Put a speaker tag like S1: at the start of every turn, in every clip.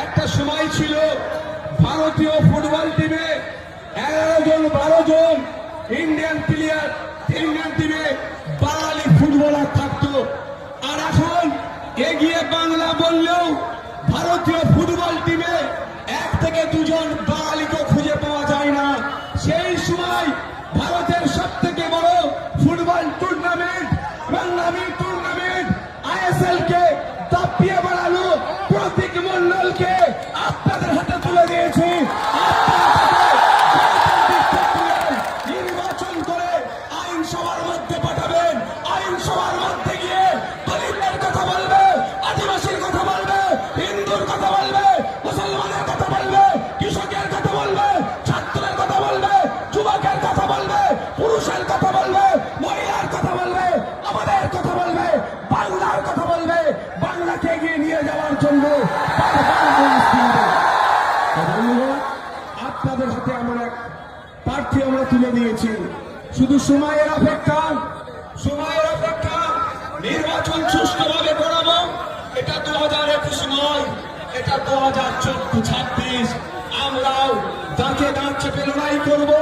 S1: একটা সময় ছিল ভারতীয় ফুটবল টিমে 11 জন 12 জন ইন্ডিয়ান প্লেয়ার, ইন্ডিয়ান টিমে বাঙালি ফুটবলার থাকতো। আর এখন এগিয়ে বাংলা বললেও ভারতীয় ফুটবল টিমে 1 থেকে 2 জন বাঙালিকে খুঁজে পাওয়া যায় না। সেই সময় ভারতের সব থেকে বড় ফুটবল টুর্নামেন্ট, বাংলামি টুর্নামেন্ট ISL কে দাপিয়ে বাড়ালো প্রতীক মন্ডলকে আপনাদের হাতে তুলে দিয়েছি। নির্বাচন করে আইনসভার মধ্যে পাঠাবেন, আইনসভার মধ্যে গিয়ে দলিতের কথা বলবে, আদিবাসীর কথা বলবে, হিন্দুর কথা বলবে, মুসলমানের কথা বলবে, কৃষকের কথা বলবে, ছাত্রের কথা বলবে, যুবকের কথা বলবে, পুরুষের কথা বলবে, মহিলার কথা বলবে, আমাদের কথা বলবে, বাংলার কথা বলবে, বাংলাকে এগিয়ে নিয়ে যাওয়ার জন্য আপনাদের হাতে আমরা প্রার্থী আমরা তুলে দিয়েছি। শুধু সময়ের অপেক্ষা, সময়ের অপেক্ষা। নির্বাচন সুষ্ঠুভাবে করাবো, এটা 2021 নয়, এটা 2024-26। আমরাও দাঁতে দাঁত চেপে লড়াই করবো,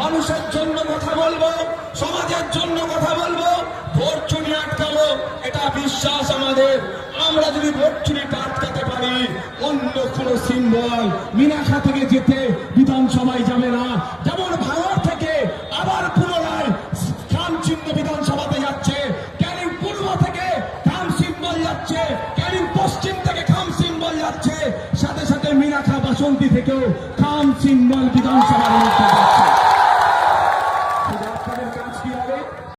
S1: মানুষের জন্য কথা বলবো, সমাজের জন্য কথা বলবো, ভোট চুরি আটকাবো, এটা বিশ্বাস আমাদের। আমরা যদি ভোট চুরিটা আটকাতে পারি, অন্য কোন সিম্বল মিনাখা থেকে যেতে বিধানসভায় যাবে না। যেমন ভারত থেকে আবার পুনরায় খাম চিহ্ন বিধানসভাতে যাচ্ছে, ক্যানিং পূর্ব থেকে খাম সিম্বল যাচ্ছে, ক্যানিং পশ্চিম থেকে খাম সিম্বল যাচ্ছে, সাথে সাথে মিনাখা বাসন্তী থেকেও খাম সিম্বল বিধানসভার মধ্যে যাচ্ছে।